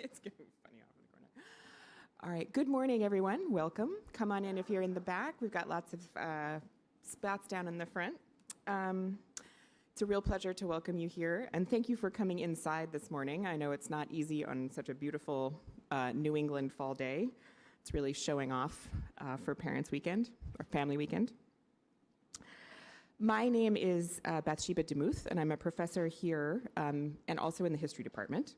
It's getting funny off in the corner. All right, good morning, everyone. Welcome. Come on in if you're in the back. We've got lots of spots down in the front. It's a real pleasure to welcome you here, and thank you for coming inside this morning. I know it's not easy on such a beautiful New England fall day. It's really showing off for Parents' Weekend, or Family Weekend. My name is Bathsheba DeMuth, and I'm a professor here and also in the history department.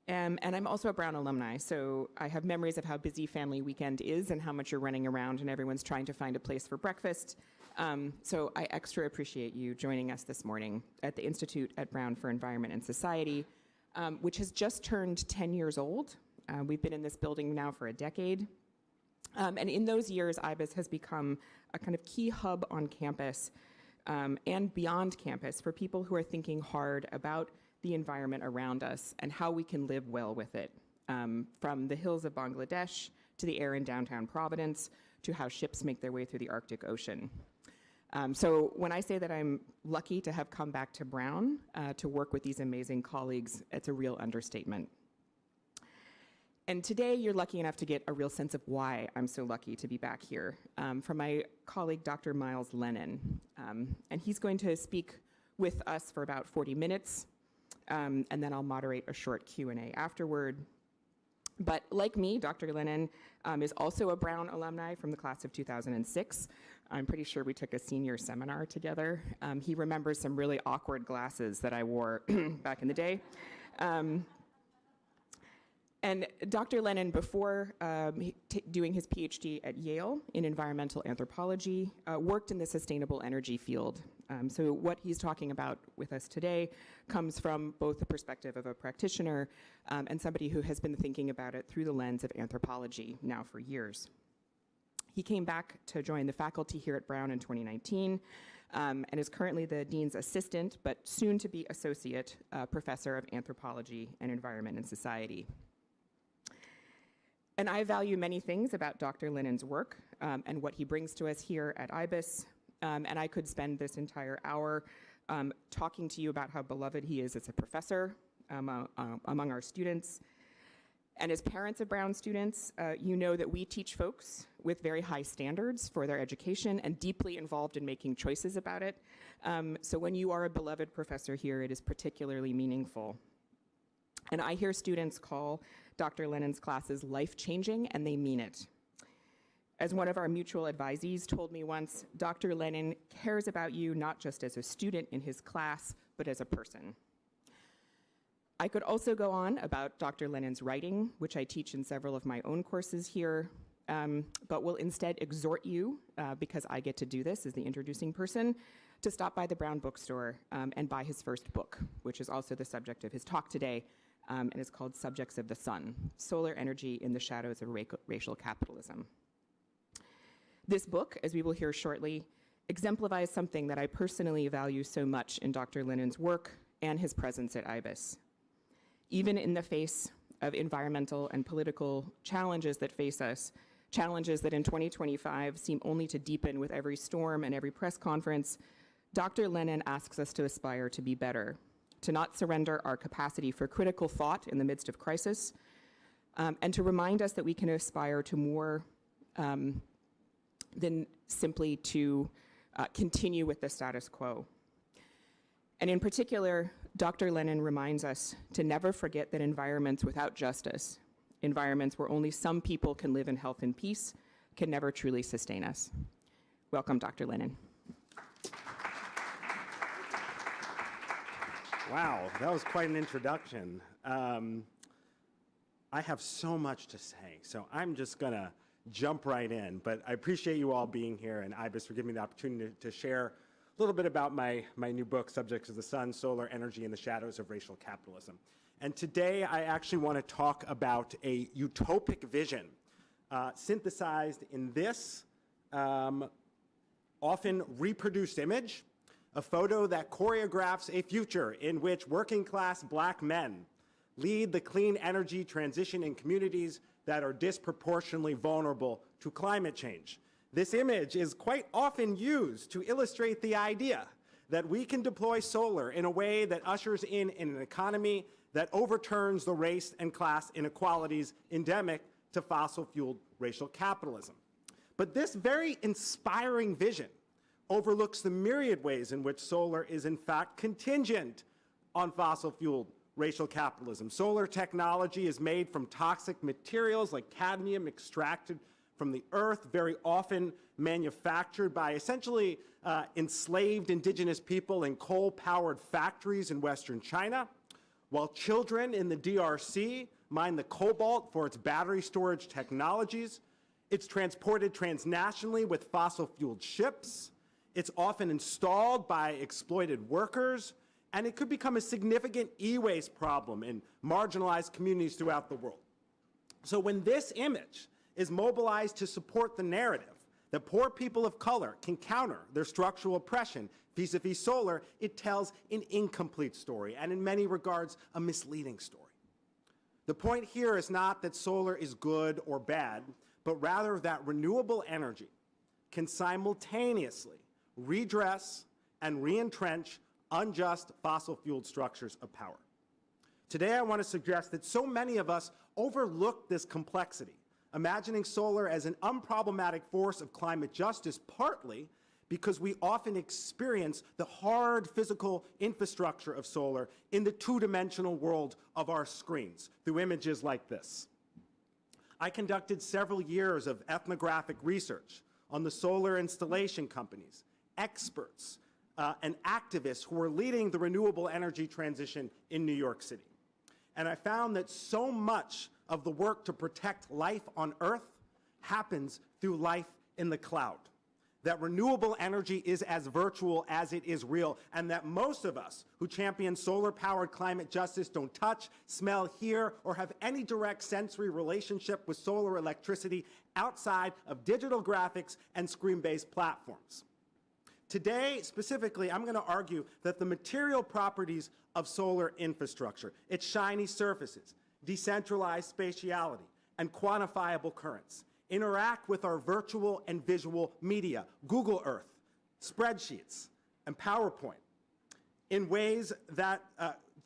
And I'm also a Brown alumni, so I have memories of how busy Family Weekend is and how much you're running around and everyone's trying to find a place for breakfast. So I extra appreciate you joining us this morning at the Institute at Brown for Environment and Society, which has just turned 10 years old. We've been in this building now for a decade. And in those years, IBES has become a kind of key hub on campus and beyond campus for people who are thinking hard about the environment around us and how we can live well with it, from the hills of Bangladesh to the air in downtown Providence to how ships make their way through the Arctic Ocean. So when I say that I'm lucky to have come back to Brown to work with these amazing colleagues, it's a real understatement. And today you're lucky enough to get a real sense of why I'm so lucky to be back here from my colleague, Dr. Myles Lennon. And he's going to speak with us for about 40 minutes. And then I'll moderate a short Q&A afterward. But like me, Dr. Lennon is also a Brown alumni from the class of 2006. I'm pretty sure we took a senior seminar together. He remembers some really awkward glasses that I wore back in the day. And Dr. Lennon, before doing his PhD at Yale in environmental anthropology, worked in the sustainable energy field. So what he's talking about with us today comes from both the perspective of a practitioner and somebody who has been thinking about it through the lens of anthropology now for years. He came back to join the faculty here at Brown in 2019 and is currently the dean's assistant, but soon to be associate professor of anthropology and environment and society. And I value many things about Dr. Lennon's work and what he brings to us here at IBES. And I could spend this entire hour talking to you about how beloved he is as a professor among our students. And as parents of Brown students, you know that we teach folks with very high standards for their education and deeply involved in making choices about it. So when you are a beloved professor here, it is particularly meaningful. And I hear students call Dr. Lennon's classes life-changing, and they mean it. As one of our mutual advisees told me once, Dr. Lennon cares about you not just as a student in his class, but as a person. I could also go on about Dr. Lennon's writing, which I teach in several of my own courses here, but will instead exhort you, because I get to do this as the introducing person, to stop by the Brown bookstore and buy his first book, which is also the subject of his talk today, and is called Subjects of the Sun, Solar Energy in the Shadows of Racial Capitalism. This book, as we will hear shortly, exemplifies something that I personally value so much in Dr. Lennon's work and his presence at IBES. Even in the face of environmental and political challenges that face us, challenges that in 2025 seem only to deepen with every storm and every press conference, Dr. Lennon asks us to aspire to be better, to not surrender our capacity for critical thought in the midst of crisis, and to remind us that we can aspire to more than simply to continue with the status quo. And in particular, Dr. Lennon reminds us to never forget that environments without justice, environments where only some people can live in health and peace, can never truly sustain us. Welcome, Dr. Lennon. Wow, that was quite an introduction. I have so much to say, so I'm just going to jump right in. But I appreciate you all being here and IBES for giving me the opportunity to share a little bit about my new book, Subjects of the Sun, Solar Energy in the Shadows of Racial Capitalism. And today I actually want to talk about a utopic vision synthesized in this often reproduced image, a photo that choreographs a future in which working class black men lead the clean energy transition in communities that are disproportionately vulnerable to climate change. This image is quite often used to illustrate the idea that we can deploy solar in a way that ushers in an economy that overturns the race and class inequalities endemic to fossil-fueled racial capitalism. But this very inspiring vision overlooks the myriad ways in which solar is in fact contingent on fossil-fueled racial capitalism. Solar technology is made from toxic materials like cadmium extracted from the earth, very often manufactured by essentially enslaved indigenous people in coal-powered factories in Western China, while children in the DRC mine the cobalt for its battery storage technologies. It's transported transnationally with fossil-fueled ships. It's often installed by exploited workers, and it could become a significant e-waste problem in marginalized communities throughout the world. So when this image is mobilized to support the narrative that poor people of color can counter their structural oppression vis-a-vis solar, it tells an incomplete story, and in many regards, a misleading story. The point here is not that solar is good or bad, but rather that renewable energy can simultaneously redress and re-entrench unjust fossil-fueled structures of power. Today, I want to suggest that so many of us overlook this complexity, imagining solar as an unproblematic force of climate justice, partly because we often experience the hard physical infrastructure of solar in the two-dimensional world of our screens through images like this. I conducted several years of ethnographic research on the solar installation companies, experts, and activists who were leading the renewable energy transition in New York City. And I found that so much of the work to protect life on Earth happens through life in the cloud. That renewable energy is as virtual as it is real, and that most of us who champion solar-powered climate justice don't touch, smell, hear, or have any direct sensory relationship with solar electricity outside of digital graphics and screen-based platforms. Today, specifically, I'm going to argue that the material properties of solar infrastructure, its shiny surfaces, decentralized spatiality, and quantifiable currents, interact with our virtual and visual media, Google Earth, spreadsheets, and PowerPoint, in ways that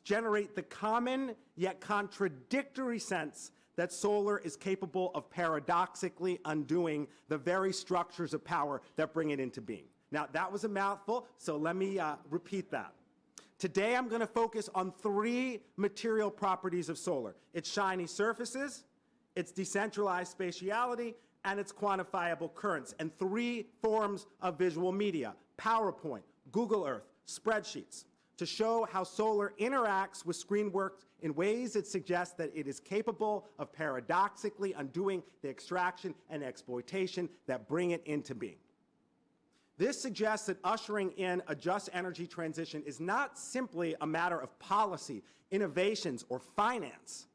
generate the common yet contradictory sense that solar is capable of paradoxically undoing the very structures of power that bring it into being. Now, that was a mouthful, so let me repeat that. Today, I'm going to focus on three material properties of solar: its shiny surfaces, its decentralized spatiality, and its quantifiable currents, and three forms of visual media: PowerPoint, Google Earth, spreadsheets, to show how solar interacts with screen work in ways that suggest that it is capable of paradoxically undoing the extraction and exploitation that bring it into being. This suggests that ushering in a just energy transition is not simply a matter of policy, innovations, or finance.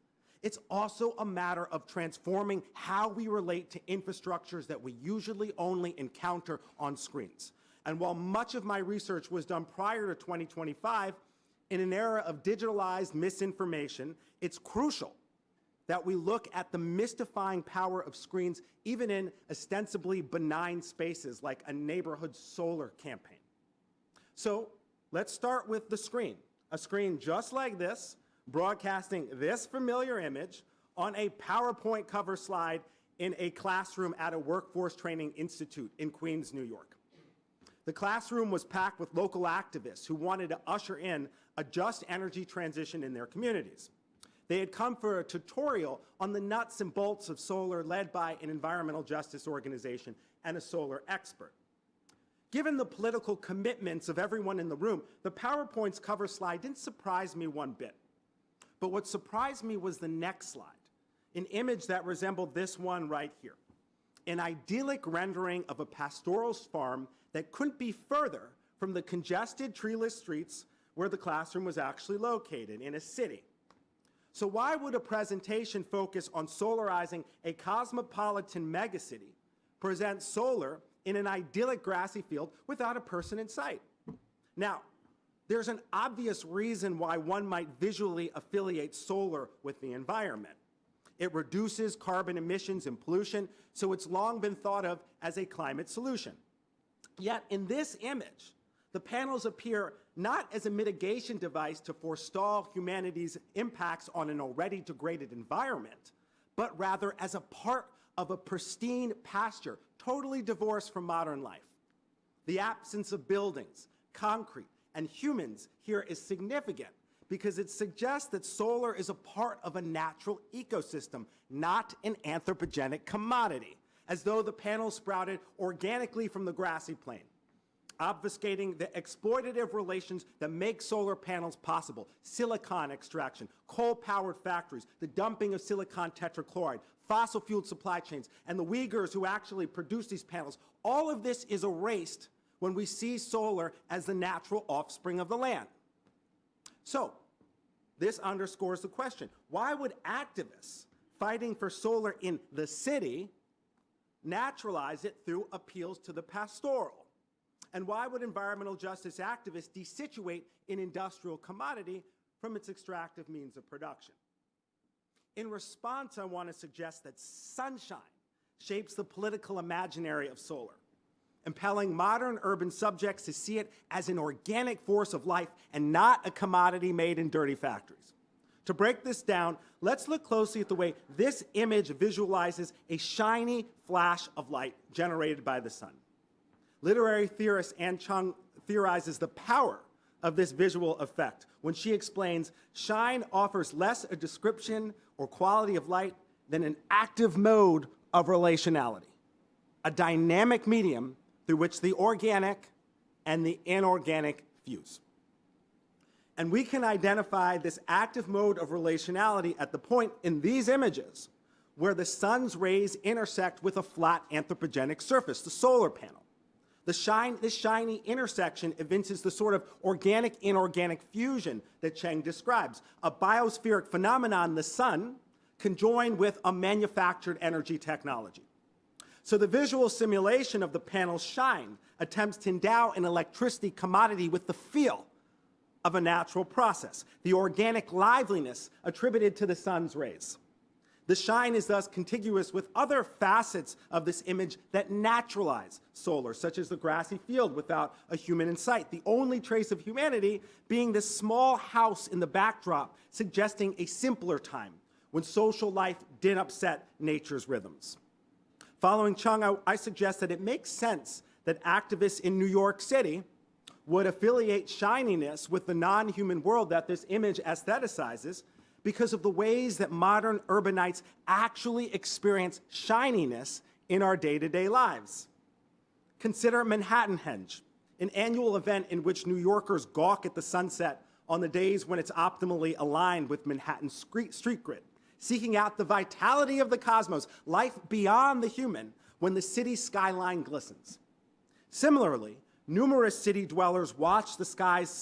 It's also a matter of transforming how we relate to infrastructures that we usually only encounter on screens. And while much of my research was done prior to 2025, in an era of digitalized misinformation, it's crucial that we look at the mystifying power of screens even in ostensibly benign spaces like a neighborhood solar campaign. So let's start with the screen. A screen just like this, broadcasting this familiar image on a PowerPoint cover slide in a classroom at a workforce training institute in Queens, New York. The classroom was packed with local activists who wanted to usher in a just energy transition in their communities. They had come for a tutorial on the nuts and bolts of solar led by an environmental justice organization and a solar expert. Given the political commitments of everyone in the room, the PowerPoint's cover slide didn't surprise me one bit. But what surprised me was the next slide, an image that resembled this one right here, an idyllic rendering of a pastoral farm that couldn't be further from the congested treeless streets where the classroom was actually located, in a city. So why would a presentation focus on solarizing a cosmopolitan megacity present solar in an idyllic grassy field without a person in sight? Now, there's an obvious reason why one might visually affiliate solar with the environment. It reduces carbon emissions and pollution, so it's long been thought of as a climate solution. Yet in this image, The panels appear not as a mitigation device to forestall humanity's impacts on an already degraded environment, but rather as a part of a pristine pasture, totally divorced from modern life. The absence of buildings, concrete, and humans here is significant because it suggests that solar is a part of a natural ecosystem, not an anthropogenic commodity, as though the panels sprouted organically from the grassy plain, obfuscating the exploitative relations that make solar panels possible: silicon extraction, coal-powered factories, the dumping of silicon tetrachloride, fossil fuel supply chains, and the Uyghurs who actually produce these panels. All of this is erased when we see solar as the natural offspring of the land. So, this underscores the question: why would activists fighting for solar in the city naturalize it through appeals to the pastoral? And why would environmental justice activists desituate an industrial commodity from its extractive means of production? In response, I want to suggest that sunshine shapes the political imaginary of solar, impelling modern urban subjects to see it as an organic force of life and not a commodity made in dirty factories. To break this down, let's look closely at the way this image visualizes a shiny flash of light generated by the sun. Literary theorist Anne Chung theorizes the power of this visual effect when she explains, shine offers less a description or quality of light than an active mode of relationality, a dynamic medium through which the organic and the inorganic fuse. And we can identify this active mode of relationality at the point in these images where the sun's rays intersect with a flat anthropogenic surface, the solar panel. This shiny intersection evinces the sort of organic-inorganic fusion that Cheng describes, a biospheric phenomenon the sun conjoined with a manufactured energy technology. So the visual simulation of the panel's shine attempts to endow an electricity commodity with the feel of a natural process, the organic liveliness attributed to the sun's rays. The shine is thus contiguous with other facets of this image that naturalize solar, such as the grassy field without a human in sight, the only trace of humanity being this small house in the backdrop, suggesting a simpler time when social life didn't upset nature's rhythms. Following Chung, I suggest that it makes sense that activists in New York City would affiliate shininess with the non-human world that this image aestheticizes, because of the ways that modern urbanites actually experience shininess in our day-to-day lives. Consider Manhattanhenge, an annual event in which New Yorkers gawk at the sunset on the days when it's optimally aligned with Manhattan's street grid, seeking out the vitality of the cosmos, life beyond the human, when the city skyline glistens. Similarly, numerous city dwellers watch the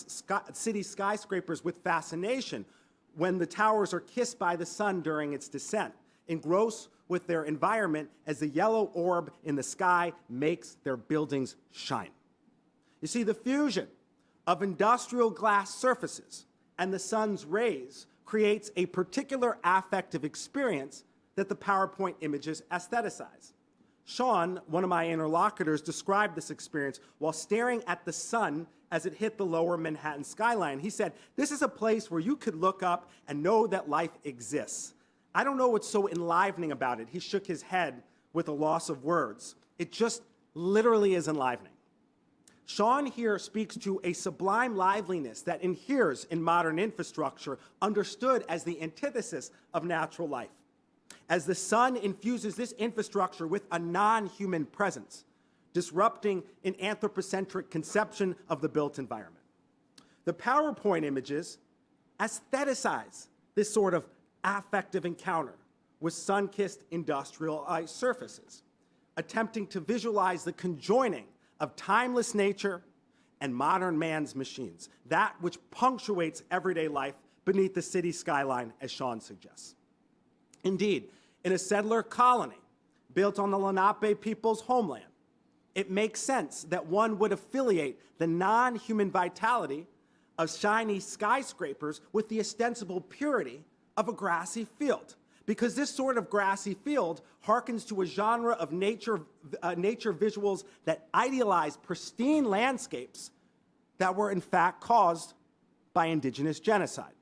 city skyscrapers with fascination when the towers are kissed by the sun during its descent, engrossed with their environment as the yellow orb in the sky makes their buildings shine. You see, the fusion of industrial glass surfaces and the sun's rays creates a particular affective experience that the PowerPoint images aestheticize. Sean, one of my interlocutors, described this experience while staring at the sun as it hit the lower Manhattan skyline. He said, "This is a place where you could look up and know that life exists. I don't know what's so enlivening about it." He shook his head with a loss of words. It just literally is enlivening. Sean here speaks to a sublime liveliness that inheres in modern infrastructure, understood as the antithesis of natural life, as the sun infuses this infrastructure with a non-human presence, disrupting an anthropocentric conception of the built environment. The PowerPoint images aestheticize this sort of affective encounter with sun-kissed industrialized surfaces, attempting to visualize the conjoining of timeless nature and modern man's machines, that which punctuates everyday life beneath the city skyline, as Sean suggests. Indeed, in a settler colony built on the Lenape people's homeland, it makes sense that one would affiliate the non-human vitality of shiny skyscrapers with the ostensible purity of a grassy field, because this sort of grassy field harkens to a genre of nature visuals that idealize pristine landscapes that were in fact caused by indigenous genocide.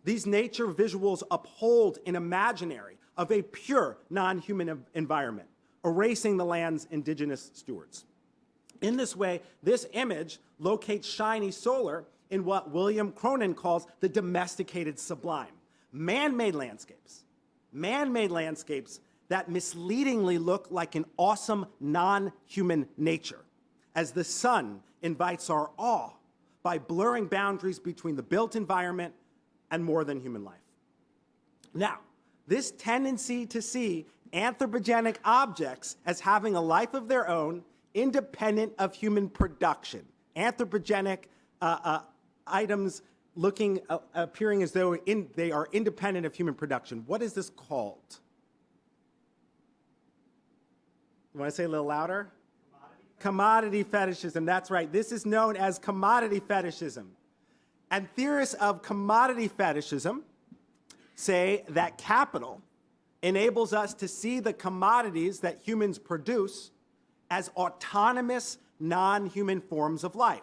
These nature visuals uphold an imaginary of a pure non-human environment, erasing the land's indigenous stewards. In this way, this image locates shiny solar in what William Cronin calls the domesticated sublime. Man-made landscapes that misleadingly look like an awesome non-human nature, as the sun invites our awe by blurring boundaries between the built environment and more than human life. Now, this tendency to see anthropogenic objects as having a life of their own, independent of human production, anthropogenic items appearing as though they are independent of human production. What is this called? You want to say a little louder? Commodity fetishism, that's right. This is known as commodity fetishism. And theorists of commodity fetishism say that capital enables us to see the commodities that humans produce as autonomous, non-human forms of life.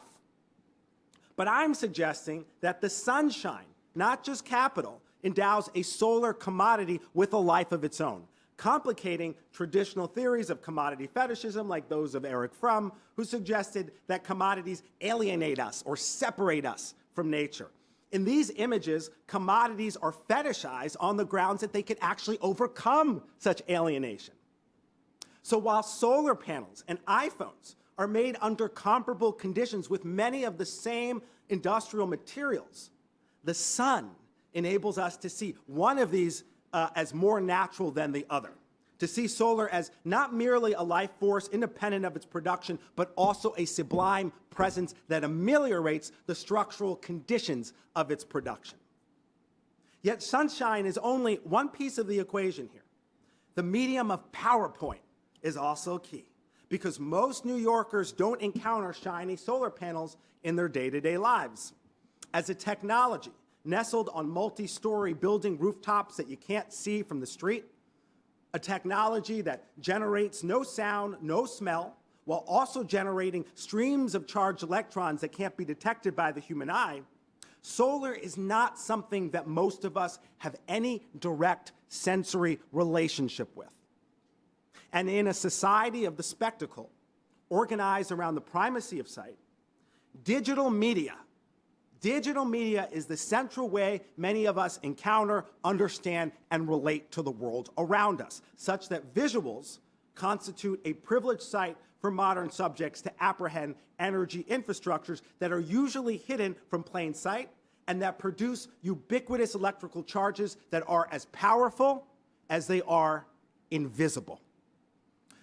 But I'm suggesting that the sunshine, not just capital, endows a solar commodity with a life of its own, complicating traditional theories of commodity fetishism like those of Erich Fromm, who suggested that commodities alienate us or separate us from nature. In these images, commodities are fetishized on the grounds that they can actually overcome such alienation. So while solar panels and iPhones are made under comparable conditions with many of the same industrial materials, the sun enables us to see one of these as more natural than the other, to see solar as not merely a life force independent of its production, but also a sublime presence that ameliorates the structural conditions of its production. Yet sunshine is only one piece of the equation here. The medium of PowerPoint is also key, because most New Yorkers don't encounter shiny solar panels in their day-to-day lives. As a technology nestled on multi-story building rooftops that you can't see from the street, a technology that generates no sound, no smell, while also generating streams of charged electrons that can't be detected by the human eye, solar is not something that most of us have any direct sensory relationship with. And in a society of the spectacle, organized around the primacy of sight, digital media is the central way many of us encounter, understand, and relate to the world around us, such that visuals constitute a privileged site for modern subjects to apprehend energy infrastructures that are usually hidden from plain sight and that produce ubiquitous electrical charges that are as powerful as they are invisible.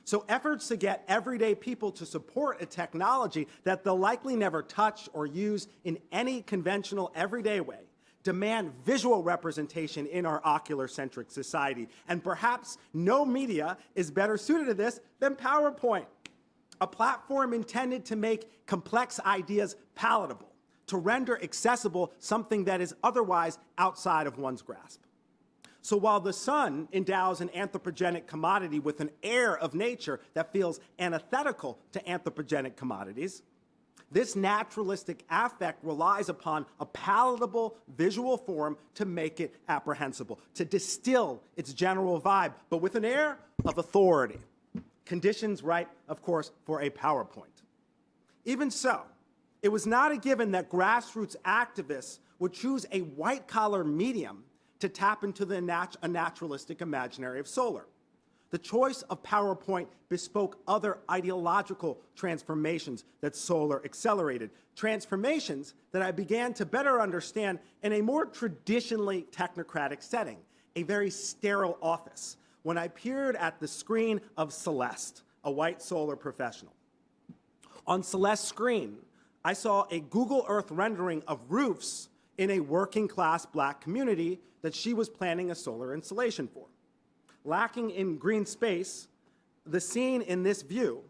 So efforts to get everyday people to support a technology that they'll likely never touch or use in any conventional everyday way demand visual representation in our ocular-centric society. And perhaps no media is better suited to this than PowerPoint, a platform intended to make complex ideas palatable, to render accessible something that is otherwise outside of one's grasp. So while the sun endows an anthropogenic commodity with an air of nature that feels antithetical to anthropogenic commodities, this naturalistic affect relies upon a palatable visual form to make it apprehensible, to distill its general vibe, but with an air of authority. Conditions ripe, of course, for a PowerPoint. Even so, it was not a given that grassroots activists would choose a white-collar medium to tap into a naturalistic imaginary of solar. The choice of PowerPoint bespoke other ideological transformations that solar accelerated, transformations that I began to better understand in a more traditionally technocratic setting, a very sterile office, when I peered at the screen of Celeste, a white solar professional. On Celeste's screen, I saw a Google Earth rendering of roofs in a working-class black community that she was planning a solar installation for. Lacking in green space, the scene in this view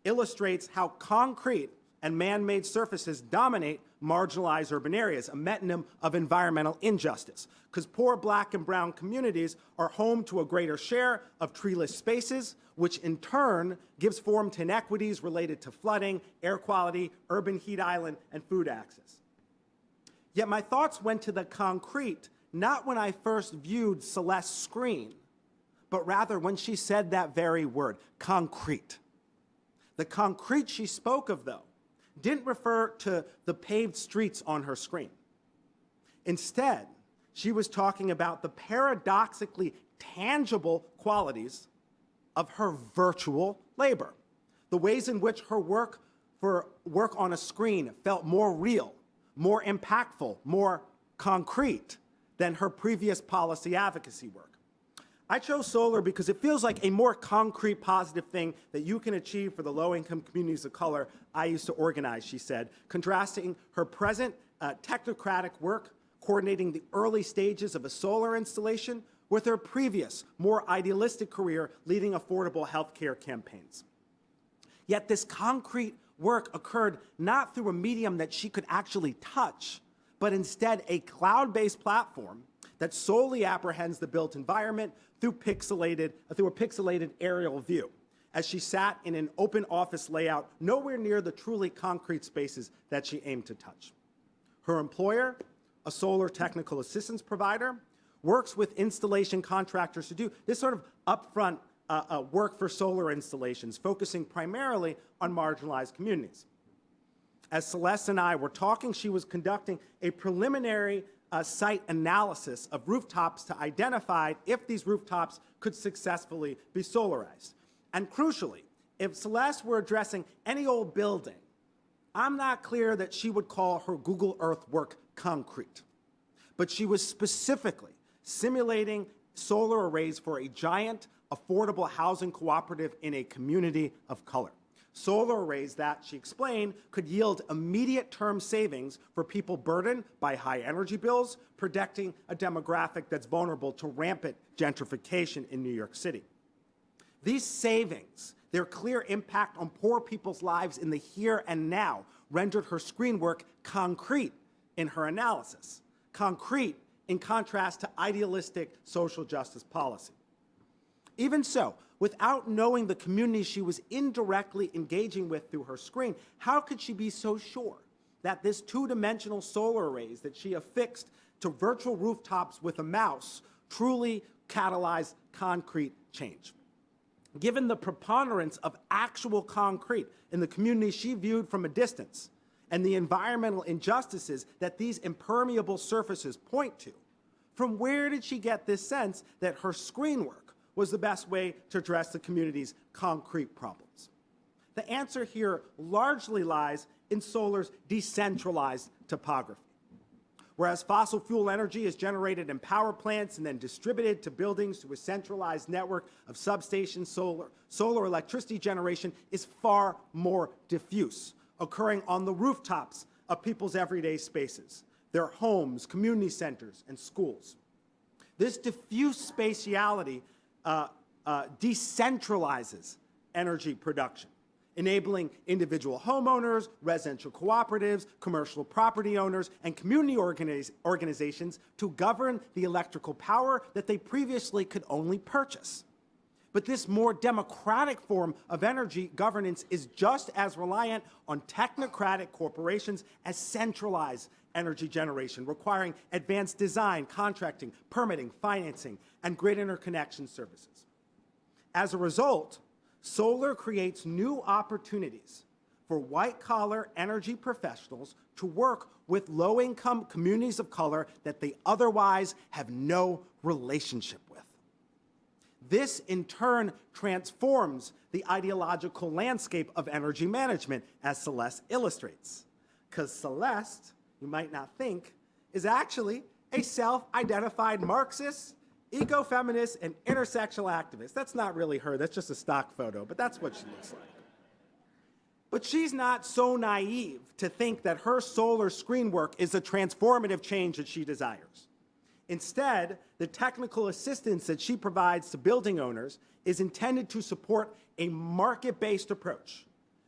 illustrates how concrete and man-made surfaces dominate marginalized urban areas, a metonym of environmental injustice, because poor Black and brown communities are home to a greater share of treeless spaces, which in turn gives form to inequities related to flooding, air quality, urban heat island, and food access. Yet my thoughts went to the concrete, not when I first viewed Celeste's screen, but rather when she said that very word, concrete. The concrete she spoke of, though, didn't refer to the paved streets on her screen. Instead, she was talking about the paradoxically tangible qualities of her virtual labor, the ways in which her work on a screen felt more real, more impactful, more concrete than her previous policy advocacy work. I chose solar because it feels like a more concrete, positive thing that you can achieve for the low-income communities of color I used to organize, she said, contrasting her present technocratic work coordinating the early stages of a solar installation with her previous, more idealistic career leading affordable healthcare campaigns. Yet this concrete work occurred not through a medium that she could actually touch, but instead a cloud-based platform that solely apprehends the built environment through a pixelated aerial view, as she sat in an open office layout nowhere near the truly concrete spaces that she aimed to touch. Her employer, a solar technical assistance provider, works with installation contractors to do this sort of upfront work for solar installations, focusing primarily on marginalized communities. As Celeste and I were talking, she was conducting a preliminary site analysis of rooftops to identify if these rooftops could successfully be solarized. And crucially, if Celeste were addressing any old building, I'm not clear that she would call her Google Earth work concrete. But she was specifically simulating solar arrays for a giant, affordable housing cooperative in a community of color. Solar arrays that, she explained, could yield immediate term savings for people burdened by high energy bills, protecting a demographic that's vulnerable to rampant gentrification in New York City. These savings, their clear impact on poor people's lives in the here and now, rendered her screen work concrete in her analysis, concrete in contrast to idealistic social justice policy. Even so, without knowing the community she was indirectly engaging with through her screen, how could she be so sure that this two-dimensional solar arrays that she affixed to virtual rooftops with a mouse truly catalyzed concrete change? Given the preponderance of actual concrete in the community she viewed from a distance and the environmental injustices that these impermeable surfaces point to, from where did she get this sense that her screen work was the best way to address the community's concrete problems? The answer here largely lies in solar's decentralized topography. Whereas fossil fuel energy is generated in power plants and then distributed to buildings through a centralized network of substations, solar electricity generation is far more diffuse, occurring on the rooftops of people's everyday spaces, their homes, community centers, and schools. This diffuse spatiality decentralizes energy production, enabling individual homeowners, residential cooperatives, commercial property owners, and community organizations to govern the electrical power that they previously could only purchase. But this more democratic form of energy governance is just as reliant on technocratic corporations as centralized energy generation, requiring advanced design, contracting, permitting, financing, and grid interconnection services. As a result, solar creates new opportunities for white-collar energy professionals to work with low-income communities of color that they otherwise have no relationship with. This, in turn, transforms the ideological landscape of energy management, as Celeste illustrates. Because Celeste, you might not think, is actually a self-identified Marxist, ecofeminist, and intersectional activist. That's not really her, that's just a stock photo, but that's what she looks like. But she's not so naive to think that her solar screen work is a transformative change that she desires. Instead, the technical assistance that she provides to building owners is intended to support a market-based approach,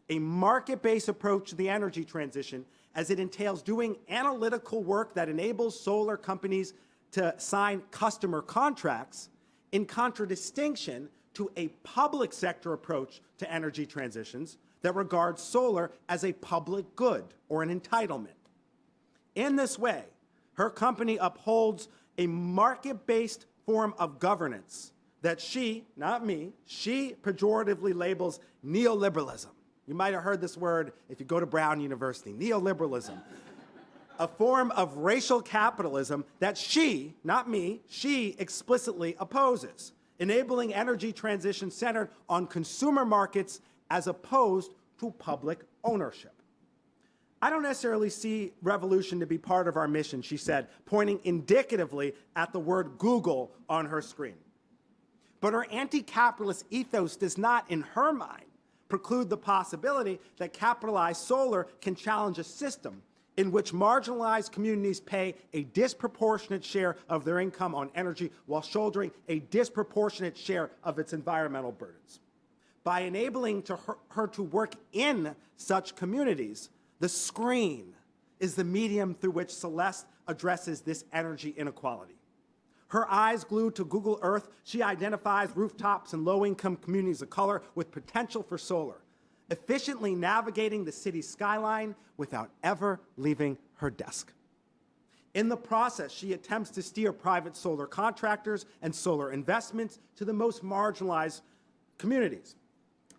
a market-based approach to the energy transition, as it entails doing analytical work that enables solar companies to sign customer contracts, in contradistinction to a public sector approach to energy transitions that regards solar as a public good or an entitlement. In this way, her company upholds a market-based form of governance that she, not me, she pejoratively labels neoliberalism. You might have heard this word if you go to Brown University, neoliberalism. A form of racial capitalism that she, not me, she explicitly opposes, enabling energy transition centered on consumer markets as opposed to public ownership. I don't necessarily see revolution to be part of our mission, she said, pointing indicatively at the word Google on her screen. But her anti-capitalist ethos does not, in her mind, preclude the possibility that capitalized solar can challenge a system in which marginalized communities pay a disproportionate share of their income on energy while shouldering a disproportionate share of its environmental burdens. By enabling her to work in such communities, the screen is the medium through which Celeste addresses this energy inequality. Her eyes glued to Google Earth, she identifies rooftops in low-income communities of color with potential for solar, efficiently navigating the city's skyline without ever leaving her desk. In the process, she attempts to steer private solar contractors and solar investments to the most marginalized communities.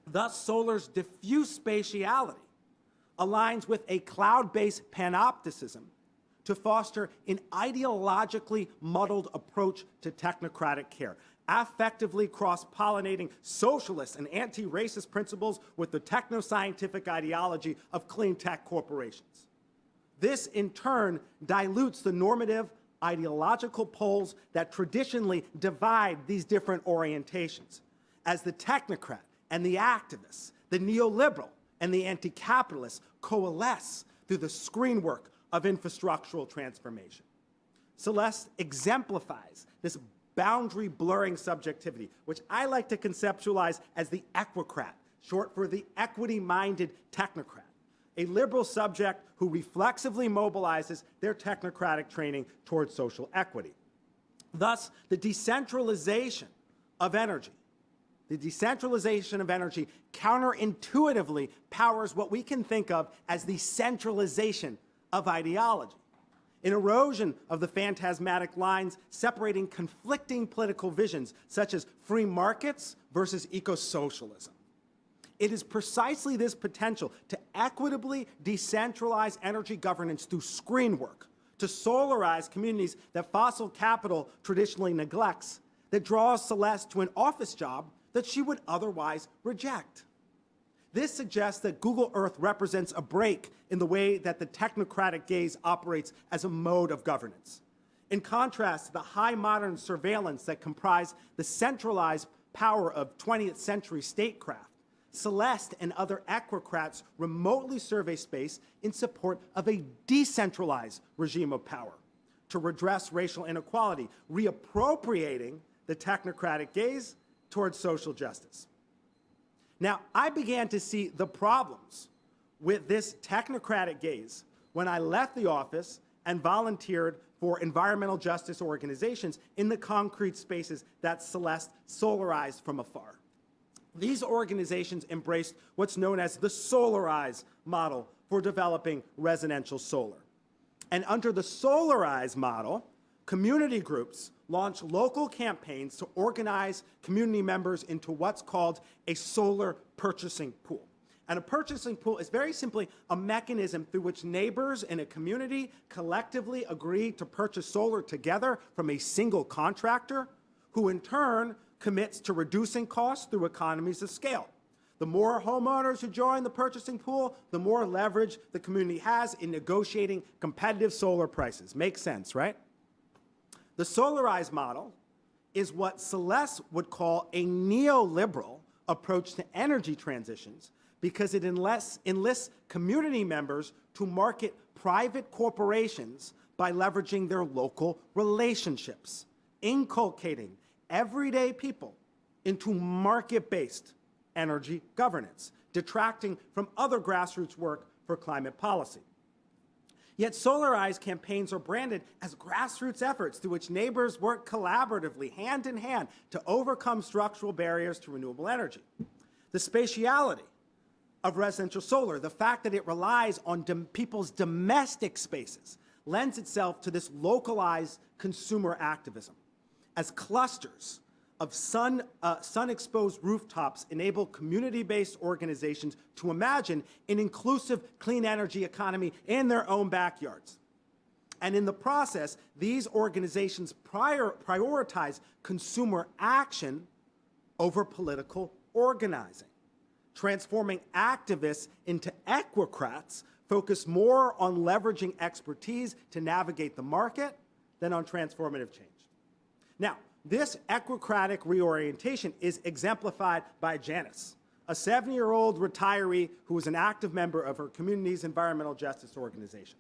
Thus, solar's diffuse spatiality aligns with a cloud-based panopticism to foster an ideologically muddled approach to technocratic care, affectively cross-pollinating socialist and anti-racist principles with the techno-scientific ideology of clean tech corporations. This, in turn, dilutes the normative ideological poles that traditionally divide these different orientations, as the technocrat and the activists, the neoliberal and the anti-capitalist coalesce through the screen work of infrastructural transformation. Celeste exemplifies this boundary blurring subjectivity, which I like to conceptualize as the equicrat, short for the equity-minded technocrat, a liberal subject who reflexively mobilizes their technocratic training towards social equity. Thus, the decentralization of energy counterintuitively powers what we can think of as the centralization of ideology, an erosion of the phantasmatic lines separating conflicting political visions, such as free markets versus eco-socialism. It is precisely this potential to equitably decentralize energy governance through screen work, to solarize communities that fossil capital traditionally neglects, that draws Celeste to an office job that she would otherwise reject. This suggests that Google Earth represents a break in the way that the technocratic gaze operates as a mode of governance. In contrast to the high modern surveillance that comprised the centralized power of 20th century statecraft, Celeste and other equicrats remotely survey space in support of a decentralized regime of power to redress racial inequality, reappropriating the technocratic gaze towards social justice. Now, I began to see the problems with this technocratic gaze when I left the office and volunteered for environmental justice organizations in the concrete spaces that Celeste solarized from afar. These organizations embraced what's known as the Solarize model for developing residential solar. And under the Solarize model, community groups launch local campaigns to organize community members into what's called a solar purchasing pool. And a purchasing pool is very simply a mechanism through which neighbors in a community collectively agree to purchase solar together from a single contractor, who in turn commits to reducing costs through economies of scale. The more homeowners who join the purchasing pool, the more leverage the community has in negotiating competitive solar prices. Makes sense, right? The Solarize model is what Celeste would call a neoliberal approach to energy transitions, because it enlists community members to market private corporations by leveraging their local relationships, inculcating everyday people into market-based energy governance, detracting from other grassroots work for climate policy. Yet Solarize campaigns are branded as grassroots efforts through which neighbors work collaboratively, hand in hand, to overcome structural barriers to renewable energy. The spatiality of residential solar, the fact that it relies on people's domestic spaces, lends itself to this localized consumer activism. As clusters of sun-exposed rooftops enable community-based organizations to imagine an inclusive clean energy economy in their own backyards. And in the process, these organizations prioritize consumer action over political organizing, transforming activists into equicrats focused more on leveraging expertise to navigate the market than on transformative change. Now, this equicratic reorientation is exemplified by Janice, a 70-year-old retiree who was an active member of her community's environmental justice organization.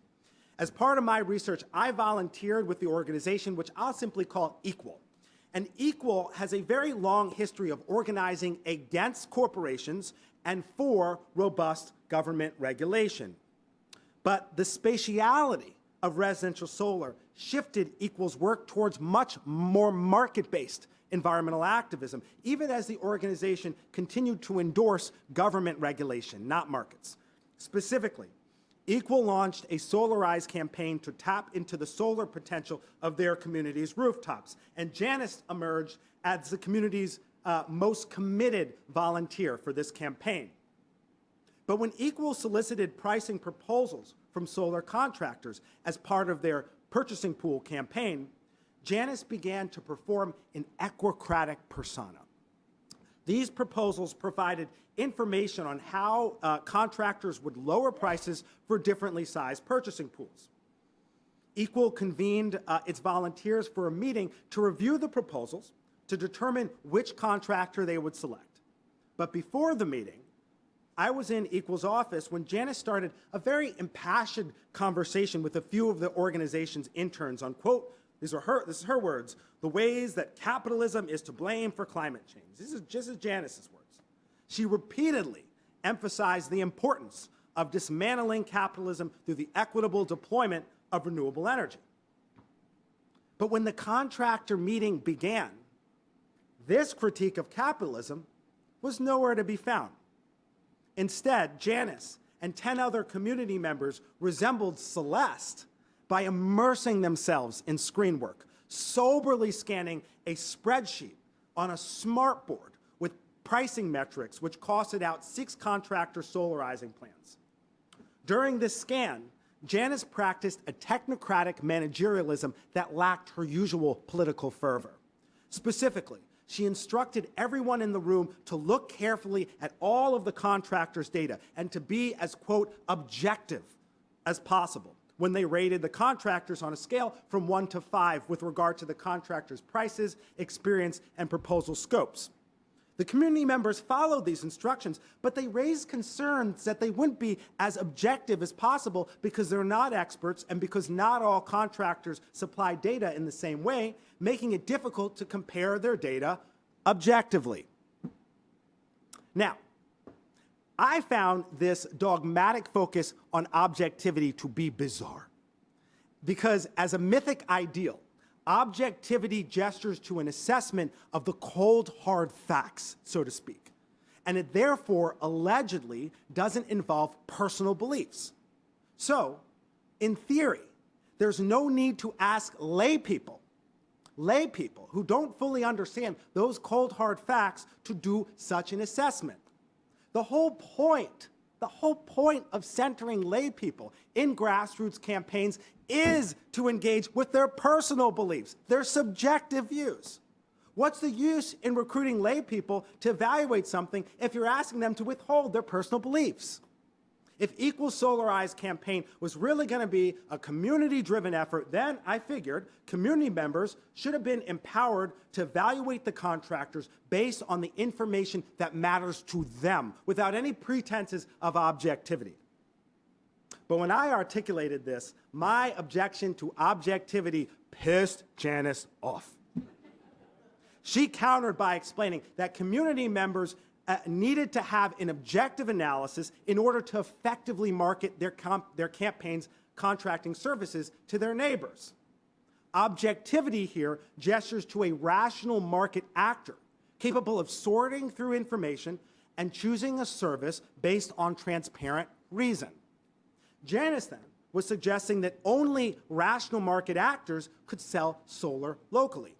As part of my research, I volunteered with the organization, which I'll simply call Equal. And Equal has a very long history of organizing against corporations and for robust government regulation. But the spatiality of residential solar shifted Equal's work towards much more market-based environmental activism, even as the organization continued to endorse government regulation, not markets. Specifically, Equal launched a Solarize campaign to tap into the solar potential of their community's rooftops, and Janice emerged as the community's most committed volunteer for this campaign. But when Equal solicited pricing proposals from solar contractors as part of their purchasing pool campaign, Janice began to perform an equicratic persona. These proposals provided information on how contractors would lower prices for differently sized purchasing pools. Equal convened its volunteers for a meeting to review the proposals to determine which contractor they would select. But before the meeting, I was in Equal's office when Janice started a very impassioned conversation with a few of the organization's interns on, quote, this is her words, the ways that capitalism is to blame for climate change. This is just as Janice's words. She repeatedly emphasized the importance of dismantling capitalism through the equitable deployment of renewable energy. But when the contractor meeting began, this critique of capitalism was nowhere to be found. Instead, Janice and 10 other community members resembled Celeste by immersing themselves in screen work, soberly scanning a spreadsheet on a smartboard with pricing metrics which costed out 6 contractor solarizing plans. During this scan, Janice practiced a technocratic managerialism that lacked her usual political fervor. Specifically, she instructed everyone in the room to look carefully at all of the contractor's data and to be as, quote, objective as possible when they rated the contractors on a scale from 1 to 5 with regard to the contractor's prices, experience, and proposal scopes. The community members followed these instructions, but they raised concerns that they wouldn't be as objective as possible because they're not experts and because not all contractors supply data in the same way, making it difficult to compare their data objectively. Now, I found this dogmatic focus on objectivity to be bizarre because as a mythic ideal, objectivity gestures to an assessment of the cold, hard facts, so to speak, and it therefore allegedly doesn't involve personal beliefs. So, in theory, there's no need to ask lay people who don't fully understand those cold, hard facts to do such an assessment. The whole point of centering lay people in grassroots campaigns is to engage with their personal beliefs, their subjective views. What's the use in recruiting lay people to evaluate something if you're asking them to withhold their personal beliefs? If Equal Solarize campaign was really going to be a community-driven effort, then I figured community members should have been empowered to evaluate the contractors based on the information that matters to them, without any pretenses of objectivity. But when I articulated this, my objection to objectivity pissed Janice off. She countered by explaining that community members needed to have an objective analysis in order to effectively market their campaigns' contracting services to their neighbors. Objectivity here gestures to a rational market actor capable of sorting through information and choosing a service based on transparent reason. Janice then was suggesting that only rational market actors could sell solar locally.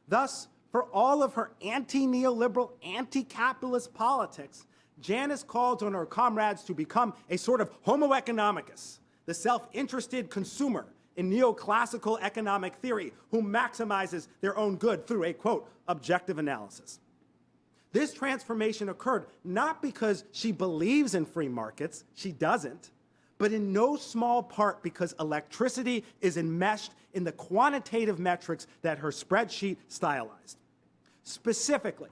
Thus, for all of her anti-neoliberal, anti-capitalist politics, Janice called on her comrades to become a sort of homo economicus, the self-interested consumer in neoclassical economic theory who maximizes their own good through a, quote, objective analysis. This transformation occurred not because she believes in free markets, she doesn't, but in no small part because electricity is enmeshed in the quantitative metrics that her spreadsheet stylized. Specifically,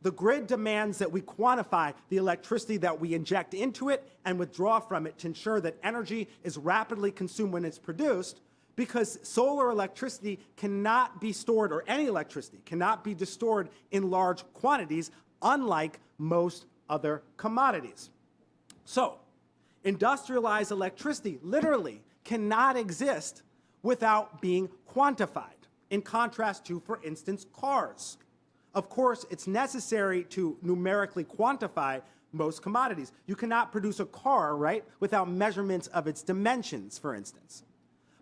the grid demands that we quantify the electricity that we inject into it and withdraw from it to ensure that energy is rapidly consumed when it's produced, because solar electricity cannot be stored, or any electricity cannot be stored in large quantities, unlike most other commodities. So, industrialized electricity literally cannot exist without being quantified, in contrast to, for instance, cars. Of course, it's necessary to numerically quantify most commodities. You cannot produce a car, right, without measurements of its dimensions, for instance.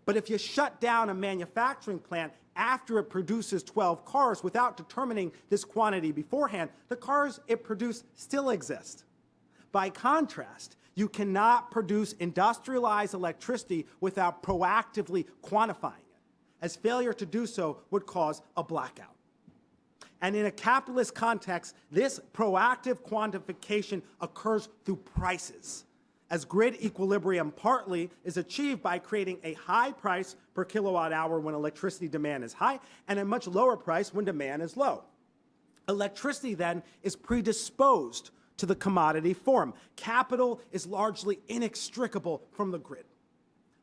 But if you shut down a manufacturing plant after it produces 12 cars without determining this quantity beforehand, the cars it produced still exist. By contrast, you cannot produce industrialized electricity without proactively quantifying it, as failure to do so would cause a blackout. And in a capitalist context, this proactive quantification occurs through prices, as grid equilibrium partly is achieved by creating a high price per kilowatt hour when electricity demand is high and a much lower price when demand is low. Electricity then is predisposed to the commodity form. Capital is largely inextricable from the grid.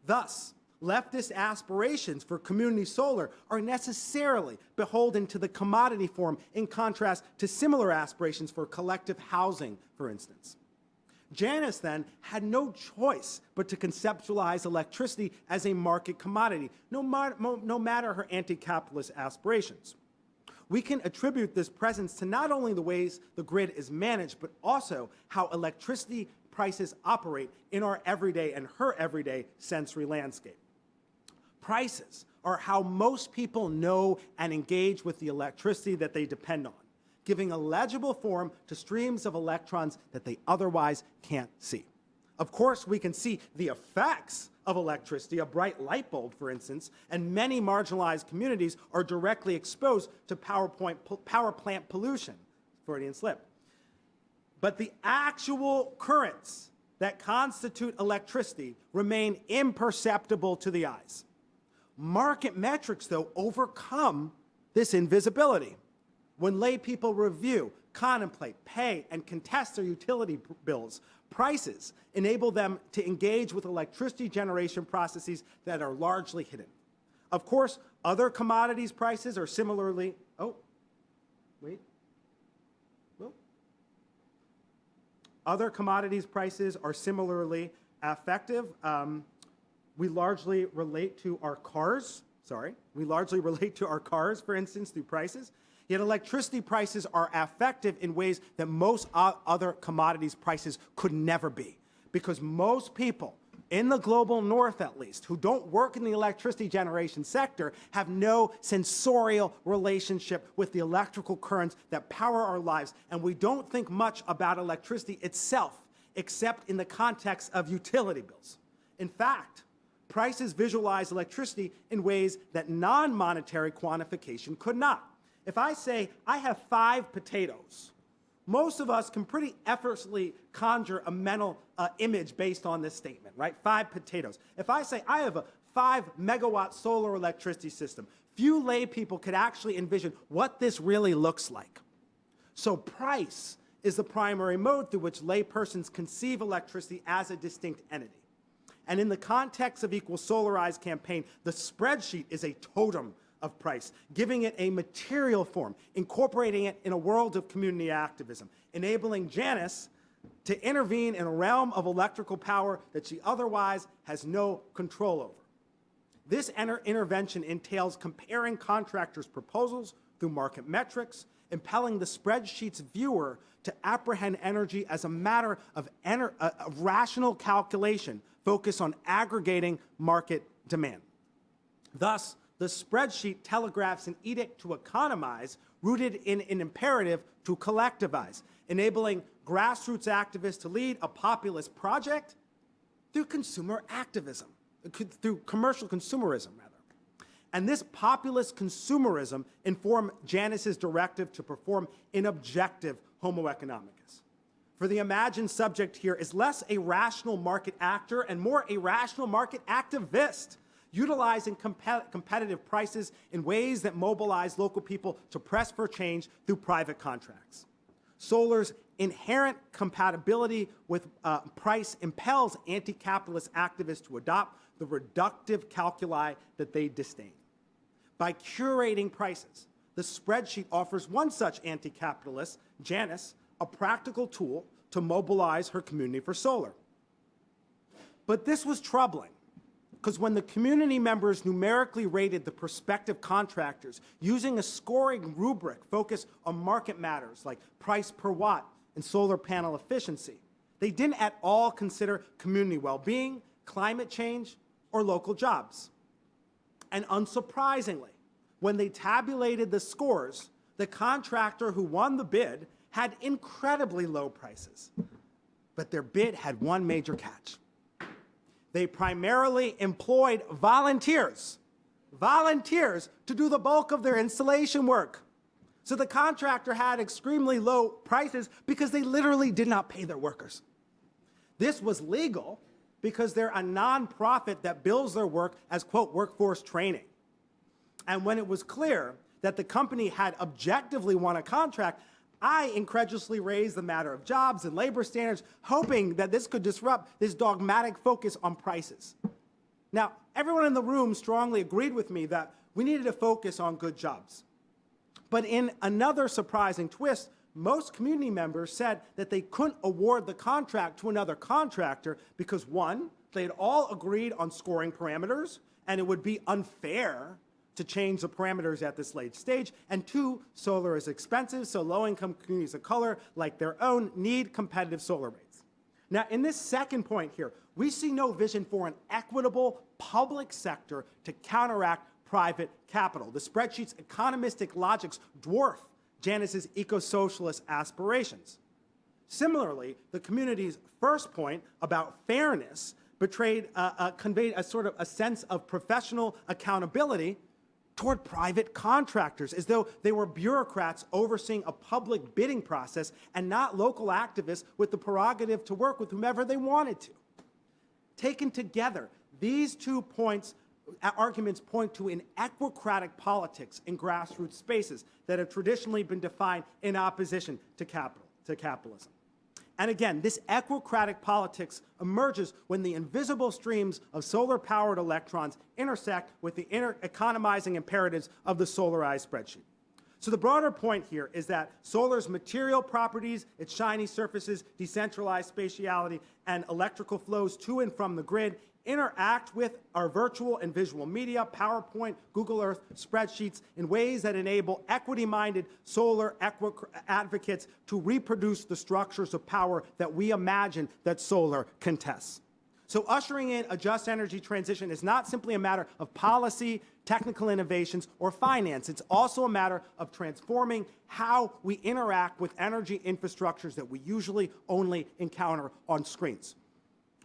Thus, leftist aspirations for community solar are necessarily beholden to the commodity form, in contrast to similar aspirations for collective housing, for instance. Janice then had no choice but to conceptualize electricity as a market commodity, no matter her anti-capitalist aspirations. We can attribute this presence to not only the ways the grid is managed, but also how electricity prices operate in our everyday and her everyday sensory landscape. Prices are how most people know and engage with the electricity that they depend on, giving a legible form to streams of electrons that they otherwise can't see. Of course, we can see the effects of electricity, a bright light bulb, for instance, and many marginalized communities are directly exposed to power plant pollution, Freudian slip. But the actual currents that constitute electricity remain imperceptible to the eyes. Market metrics, though, overcome this invisibility. When lay people review, contemplate, pay, and contest their utility bills, prices enable them to engage with electricity generation processes that are largely hidden. Of course, other commodities prices are similarly, other commodities prices are similarly effective. We largely relate to our cars, for instance, through prices. Yet electricity prices are effective in ways that most other commodities prices could never be, because most people, in the global north at least, who don't work in the electricity generation sector, have no sensorial relationship with the electrical currents that power our lives, and we don't think much about electricity itself, except in the context of utility bills. In fact, prices visualize electricity in ways that non-monetary quantification could not. If I say, I have 5 potatoes, most of us can pretty effortlessly conjure a mental image based on this statement, right? 5 potatoes. If I say, I have a 5 megawatt solar electricity system, few lay people could actually envision what this really looks like. So price is the primary mode through which lay persons conceive electricity as a distinct entity. And in the context of Equal Solarized campaign, the spreadsheet is a totem of price, giving it a material form, incorporating it in a world of community activism, enabling Janice to intervene in a realm of electrical power that she otherwise has no control over. This intervention entails comparing contractors' proposals through market metrics, impelling the spreadsheet's viewer to apprehend energy as a matter of rational calculation focused on aggregating market demand. Thus, the spreadsheet telegraphs an edict to economize rooted in an imperative to collectivize, enabling grassroots activists to lead a populist project through consumer activism, through commercial consumerism, rather. And this populist consumerism informed Janice's directive to perform an objective homo economicus. For the imagined subject here is less a rational market actor and more a rational market activist, utilizing competitive prices in ways that mobilize local people to press for change through private contracts. Solar's inherent compatibility with price impels anti-capitalist activists to adopt the reductive calculi that they disdain. By curating prices, the spreadsheet offers one such anti-capitalist, Janice, a practical tool to mobilize her community for solar. But this was troubling, because when the community members numerically rated the prospective contractors using a scoring rubric focused on market matters like price per watt and solar panel efficiency, they didn't at all consider community well-being, climate change, or local jobs. And unsurprisingly, when they tabulated the scores, the contractor who won the bid had incredibly low prices. But their bid had one major catch. They primarily employed volunteers to do the bulk of their installation work. So the contractor had extremely low prices because they literally did not pay their workers. This was legal because they're a nonprofit that bills their work as, quote, workforce training. And when it was clear that the company had objectively won a contract, I incredulously raised the matter of jobs and labor standards, hoping that this could disrupt this dogmatic focus on prices. Now, everyone in the room strongly agreed with me that we needed to focus on good jobs. But in another surprising twist, most community members said that they couldn't award the contract to another contractor because, one, they had all agreed on scoring parameters, and it would be unfair to change the parameters at this late stage, and two, solar is expensive, so low-income communities of color, like their own, need competitive solar rates. Now, in this second point here, we see no vision for an equitable public sector to counteract private capital. The spreadsheet's economistic logics dwarf Janice's eco-socialist aspirations. Similarly, the community's first point about fairness conveyed a sort of a sense of professional accountability toward private contractors, as though they were bureaucrats overseeing a public bidding process and not local activists with the prerogative to work with whomever they wanted to. Taken together, these two arguments point to an equocratic politics in grassroots spaces that have traditionally been defined in opposition to capitalism. And again, this equocratic politics emerges when the invisible streams of solar-powered electrons intersect with the economizing imperatives of the solarized spreadsheet. So the broader point here is that solar's material properties, its shiny surfaces, decentralized spatiality, and electrical flows to and from the grid interact with our virtual and visual media, PowerPoint, Google Earth, spreadsheets in ways that enable equity-minded solar advocates to reproduce the structures of power that we imagine that solar contests. So ushering in a just energy transition is not simply a matter of policy, technical innovations, or finance. It's also a matter of transforming how we interact with energy infrastructures that we usually only encounter on screens.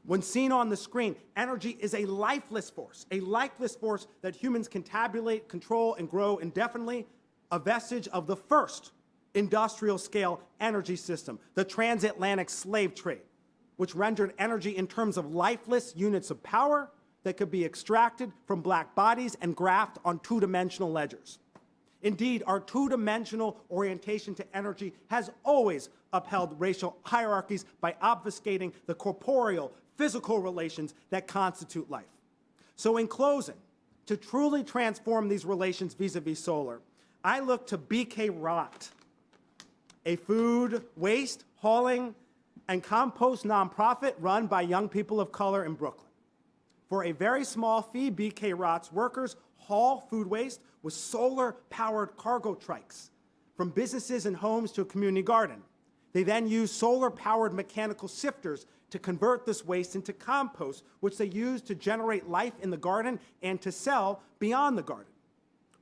When seen on the screen, energy is a lifeless force that humans can tabulate, control, and grow indefinitely, a vestige of the first industrial-scale energy system, the transatlantic slave trade, which rendered energy in terms of lifeless units of power that could be extracted from black bodies and graphed on two-dimensional ledgers. Indeed, our two-dimensional orientation to energy has always upheld racial hierarchies by obfuscating the corporeal, physical relations that constitute life. So in closing, To truly transform these relations vis-a-vis solar, I look to BK Rot, a food waste, hauling, and compost nonprofit run by young people of color in Brooklyn. For a very small fee, BK Rot's workers haul food waste with solar-powered cargo trikes from businesses and homes to a community garden. They then use solar-powered mechanical sifters to convert this waste into compost, which they use to generate life in the garden and to sell beyond the garden.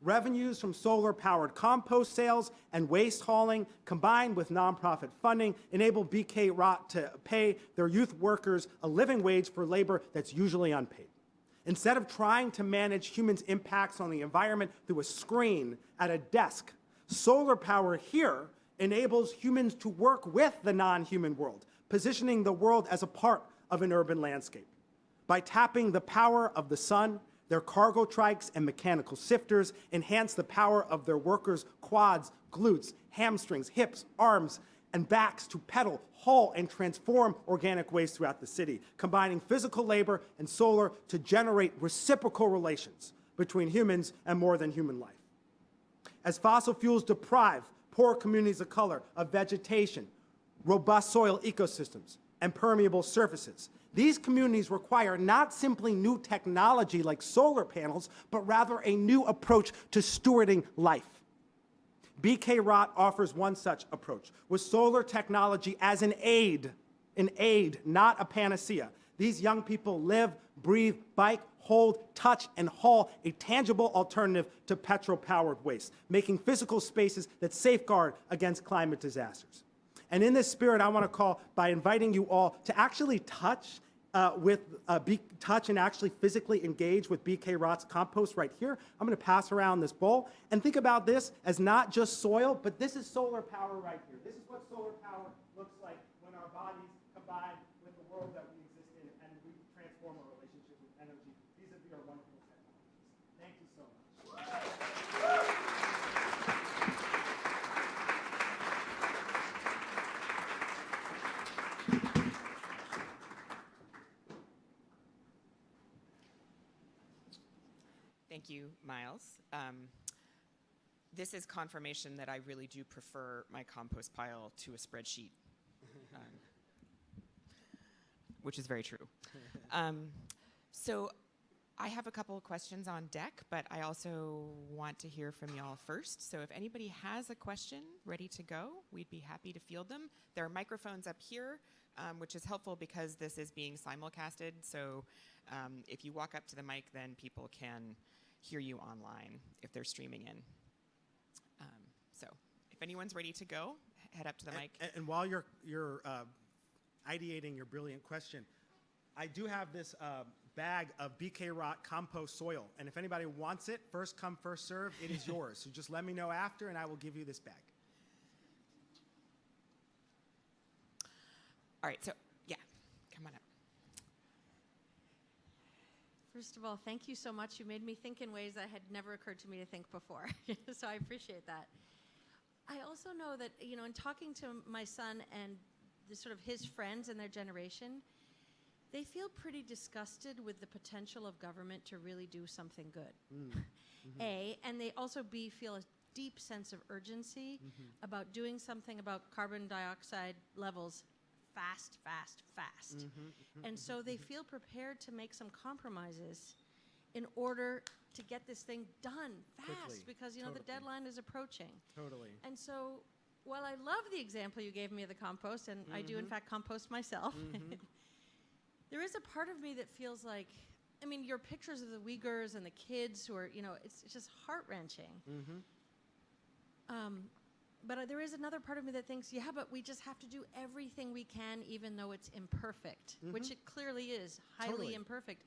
Revenues from solar-powered compost sales and waste hauling, combined with nonprofit funding, enable BK Rot to pay their youth workers a living wage for labor that's usually unpaid. Instead of trying to manage humans' impacts on the environment through a screen at a desk, solar power here enables humans to work with the non-human world, positioning the world as a part of an urban landscape. By tapping the power of the sun, their cargo trikes and mechanical sifters enhance the power of their workers' quads, glutes, hamstrings, hips, arms, and backs to pedal, haul, and transform organic waste throughout the city, combining physical labor and solar to generate reciprocal relations between humans and more than human life. As fossil fuels deprive poor communities of color of vegetation, robust soil ecosystems, and permeable surfaces, these communities require not simply new technology like solar panels, but rather a new approach to stewarding life. BK Rot offers one such approach, with solar technology as an aid, not a panacea. These young people live, breathe, bike, hold, touch, and haul a tangible alternative to petrol-powered waste, making physical spaces that safeguard against climate disasters. And in this spirit, I want to call by inviting you all to actually touch and actually physically engage with BK Rot's compost right here. I'm going to pass around this bowl and think about this as not just soil, but this is solar power right here. This is what solar power looks like when our bodies combine with the world that we exist in and we transform our relationship with energy. These are our wonderful technologies. Thank you so much. Thank you, Myles. This is confirmation that I really do prefer my compost pile to a spreadsheet, which is very true. So I have a couple of questions on deck, but I also want to hear from y'all first. So if anybody has a question ready to go, we'd be happy to field them. There are microphones up here, which is helpful because this is being simulcasted. So if you walk up to the mic, then people can hear you online if they're streaming in. So if anyone's ready to go, head up to the mic. And while you're ideating your brilliant question, I do have this bag of BK Rot compost soil. And if anybody wants it, first come, first serve, it is yours. So just let me know after and I will give you this bag. All right, so yeah, come on up. First of all, thank you so much. You made me think in ways that had never occurred to me to think before. So I appreciate that. I also know that, you know, in talking to my son and sort of his friends and their generation, they feel pretty disgusted with the potential of government to really do something good. Mm-hmm. A, and they also B, feel a deep sense of urgency about doing something about carbon dioxide levels fast. And so they feel prepared to make some compromises in order to get this thing done fast. Quickly. Because, you know, the deadline is approaching. Totally. And so while I love the example you gave me of the compost, and I do in fact compost myself, there is a part of me that feels like, I mean, your pictures of the Uyghurs and the kids who are, you know, it's just heart-wrenching. But there is another part of me that thinks, yeah, but we just have to do everything we can, even though it's imperfect, which it clearly is, highly imperfect.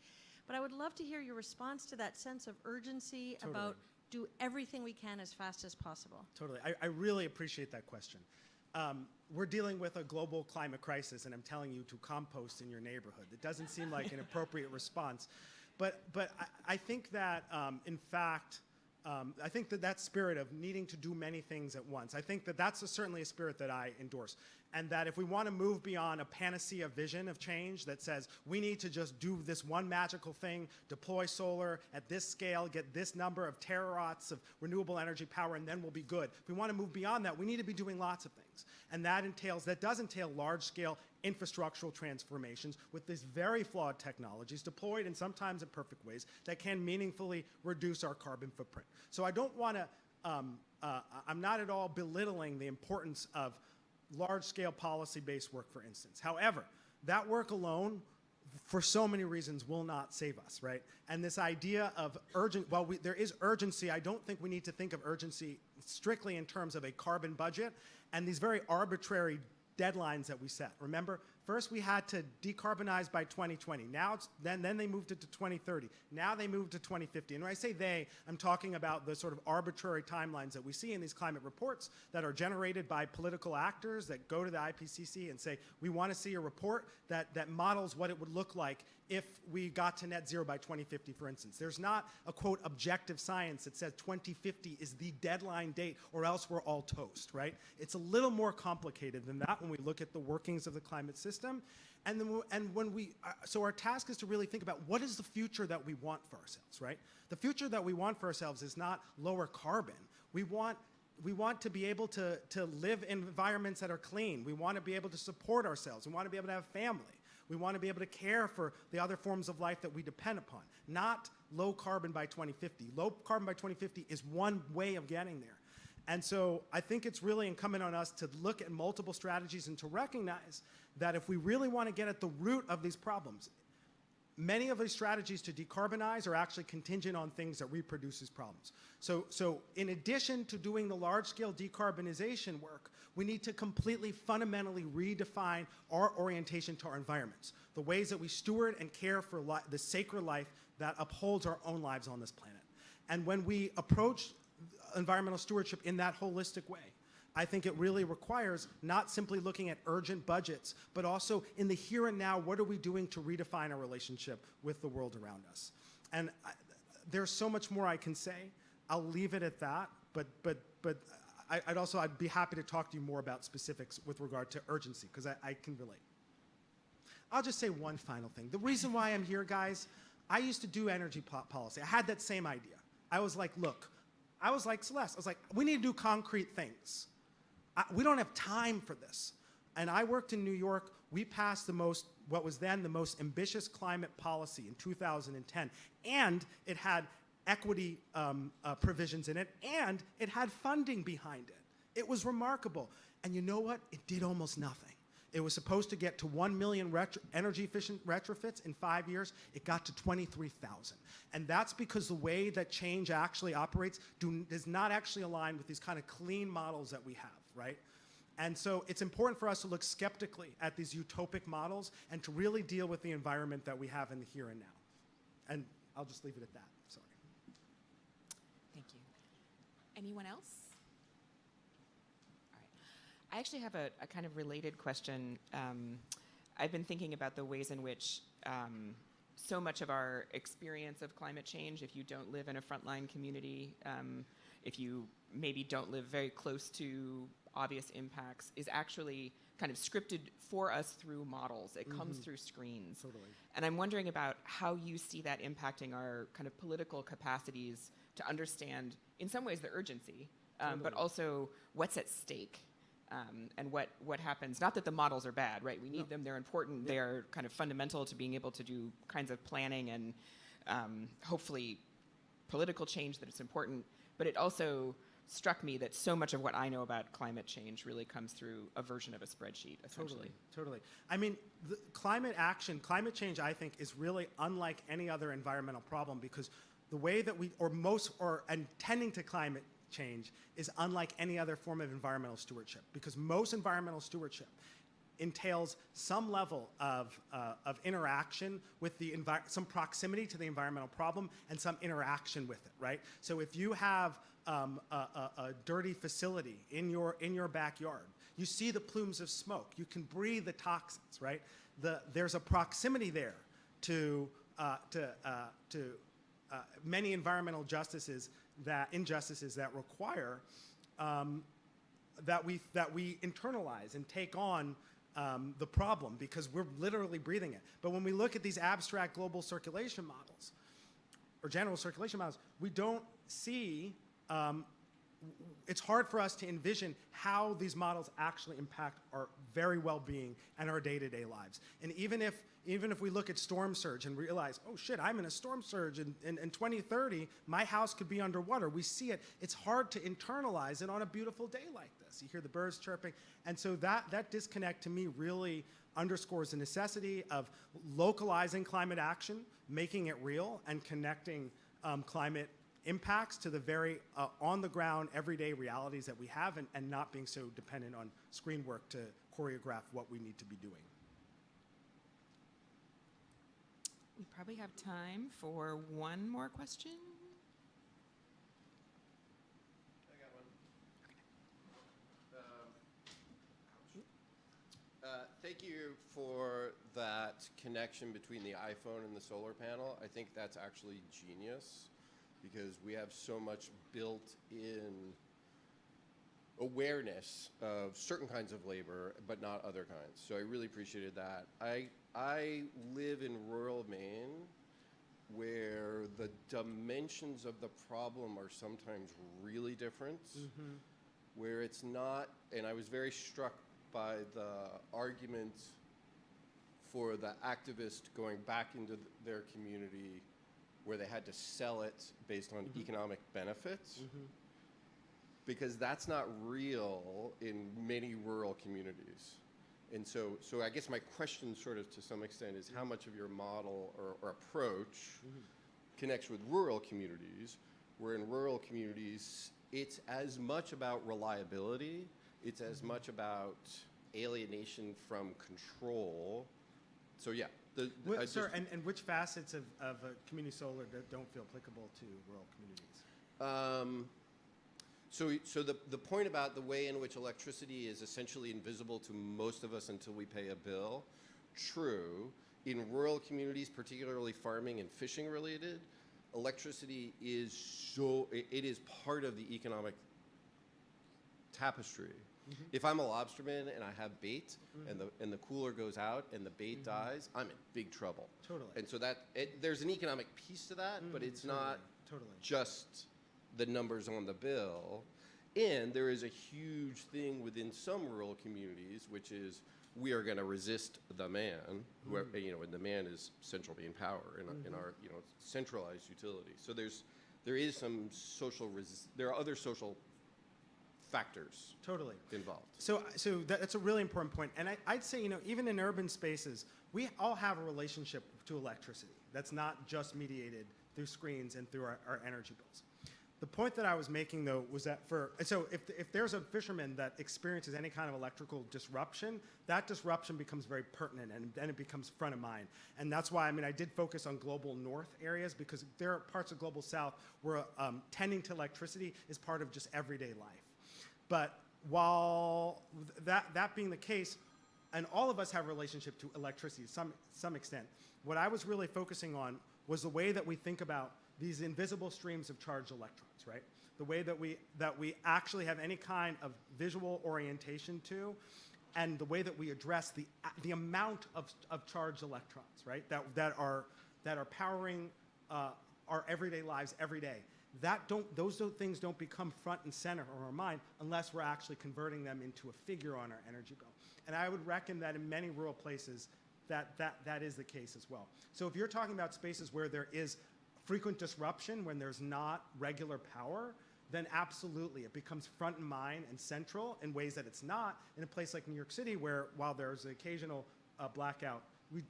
But I would love to hear your response to that sense of urgency about do everything we can as fast as possible. Totally. I really appreciate that question. We're dealing with a global climate crisis, and I'm telling you to compost in your neighborhood. It doesn't seem like an appropriate response. But I think that, in fact, I think that spirit of needing to do many things at once, I think that that's certainly a spirit that I endorse. And that if we want to move beyond a panacea vision of change that says we need to just do this one magical thing, deploy solar at this scale, get this number of terawatts of renewable energy power, and then we'll be good. If we want to move beyond that, we need to be doing lots of things. And that does entail large-scale infrastructural transformations with these very flawed technologies deployed in sometimes imperfect ways that can meaningfully reduce our carbon footprint. So I don't want to, I'm not at all belittling the importance of large-scale policy-based work, for instance. However, that work alone, for so many reasons, will not save us, right? And this idea of urgent, while there is urgency, I don't think we need to think of urgency strictly in terms of a carbon budget and these very arbitrary deadlines that we set. Remember, first we had to decarbonize by 2020. Now, then they moved it to 2030. Now they moved to 2050. And when I say they, I'm talking about the sort of arbitrary timelines that we see in these climate reports that are generated by political actors that go to the IPCC and say, we want to see a report that models what it would look like if we got to net zero by 2050, for instance. There's not a, quote, objective science that says 2050 is the deadline date or else we're all toast, right? It's a little more complicated than that when we look at the workings of the climate system. And so our task is to really think about what is the future that we want for ourselves, right? The future that we want for ourselves is not lower carbon. We want to be able to live in environments that are clean. We want to be able to support ourselves. We want to be able to have family. We want to be able to care for the other forms of life that we depend upon, not low carbon by 2050. Low carbon by 2050 is one way of getting there. And so I think it's really incumbent on us to look at multiple strategies and to recognize that if we really want to get at the root of these problems, many of these strategies to decarbonize are actually contingent on things that reproduce these problems. So in addition to doing the large-scale decarbonization work, we need to completely fundamentally redefine our orientation to our environments, the ways that we steward and care for the sacred life that upholds our own lives on this planet. And when we approach environmental stewardship in that holistic way, I think it really requires not simply looking at urgent budgets, but also in the here and now, what are we doing to redefine our relationship with the world around us? And there's so much more I can say. I'll leave it at that, but I'd be happy to talk to you more about specifics with regard to urgency, because I can relate. I'll just say one final thing. The reason why I'm here, guys, I used to do energy policy. I had that same idea. I was like, look, I was like Celeste. I was like, we need to do concrete things. We don't have time for this. And I worked in New York. We passed what was then the most ambitious climate policy in 2010. And it had equity provisions in it, and it had funding behind it. It was remarkable. And you know what? It did almost nothing. It was supposed to get to 1 million energy-efficient retrofits in 5 years. It got to 23,000. And that's because the way that change actually operates does not actually align with these kind of clean models that we have, right? And so it's important for us to look skeptically at these utopic models and to really deal with the environment that we have in the here and now. And I'll just leave it at that. Sorry. Thank you. Anyone else? I actually have a kind of related question. I've been thinking about the ways in which so much of our experience of climate change, if you don't live in a frontline community, if you maybe don't live very close to obvious impacts, is actually kind of scripted for us through models. It comes through screens. Totally. And I'm wondering about how you see that impacting our kind of political capacities to understand, in some ways, the urgency, but also what's at stake. And what happens, not that the models are bad, right? We need them, they're important, they're kind of fundamental to being able to do kinds of planning and hopefully political change, that it's important. But it also struck me that so much of what I know about climate change really comes through a version of a spreadsheet, essentially. Totally. I mean, the climate change, I think, is really unlike any other environmental problem, because the way that and tending to climate change is unlike any other form of environmental stewardship, because most environmental stewardship entails some level of interaction with some proximity to the environmental problem and some interaction with it, right? So if you have a dirty facility in your backyard, you see the plumes of smoke, you can breathe the toxins, right? There's a proximity there to many environmental injustices that require that we internalize and take on the problem because we're literally breathing it. But when we look at these abstract global circulation models or general circulation models, we don't see, it's hard for us to envision how these models actually impact our very well-being and our day-to-day lives. And even if we look at storm surge and realize, oh shit, I'm in a storm surge in 2030, my house could be underwater. We see it. It's hard to internalize it on a beautiful day like this. You hear the birds chirping. And so that disconnect to me really underscores the necessity of localizing climate action, making it real, and connecting climate impacts to the very on-the-ground, everyday realities that we have, and not being so dependent on screen work to choreograph what we need to be doing. We probably have time for one more question. I got one. Thank you for that connection between the iPhone and the solar panel. I think that's actually genius because we have so much built-in awareness of certain kinds of labor, but not other kinds. So I really appreciated that. I live in rural Maine, where the dimensions of the problem are sometimes really different, where it's not, and I was very struck by the argument for the activist going back into their community where they had to sell it based on economic benefits, because that's not real in many rural communities. And so I guess my question sort of to some extent is how much of your model or approach connects with rural communities, where in rural communities, it's as much about reliability, it's as much about alienation from control. So yeah. Sir, and which facets of community solar don't feel applicable to rural communities? So the point about the way in which electricity is essentially invisible to most of us until we pay a bill, true. In rural communities, particularly farming and fishing related, electricity is it is part of the economic tapestry. If I'm a lobsterman and I have bait and the cooler goes out and the bait dies, I'm in big trouble. Totally. And so there's an economic piece to that, but it's not just the numbers on the bill. And there is a huge thing within some rural communities, which is we are going to resist the man, whoever, and the man is central being power in our centralized utility. So there is some social there are other social factors involved. So that's a really important point. And I'd say, even in urban spaces, we all have a relationship to electricity that's not just mediated through screens and through our energy bills. The point that I was making, though, was that if there's a fisherman that experiences any kind of electrical disruption, that disruption becomes very pertinent, and then it becomes front of mind. And that's why, I did focus on global north areas, because there are parts of global south where tending to electricity is part of just everyday life. But while that being the case, and all of us have a relationship to electricity to some extent, what I was really focusing on was the way that we think about these invisible streams of charged electrons, right? The way that we actually have any kind of visual orientation to, and the way that we address the amount of charged electrons, right? That are powering our everyday lives every day. Those things don't become front and center in our mind unless we're actually converting them into a figure on our energy bill. And I would reckon that in many rural places, that is the case as well. So if you're talking about spaces where there is frequent disruption, when there's not regular power, then absolutely it becomes front in mind and central in ways that it's not in a place like New York City, where while there's an occasional blackout,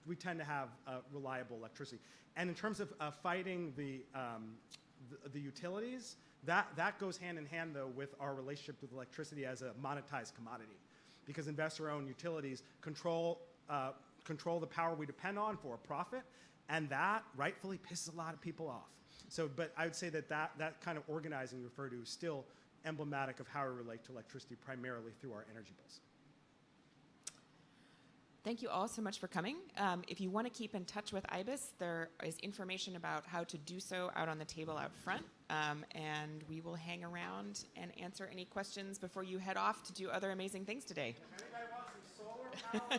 we tend to have reliable electricity. And in terms of fighting the utilities, that goes hand in hand, though, with our relationship with electricity as a monetized commodity, because investor-owned utilities control the power we depend on for a profit, and that rightfully pisses a lot of people off. So, but I would say that kind of organizing you refer to is still emblematic of how we relate to electricity, primarily through our energy bills. Thank you all so much for coming. If you want to keep in touch with IBES, there is information about how to do so out on the table out front. And we will hang around and answer any questions before you head off to do other amazing things today. If anybody wants some solar power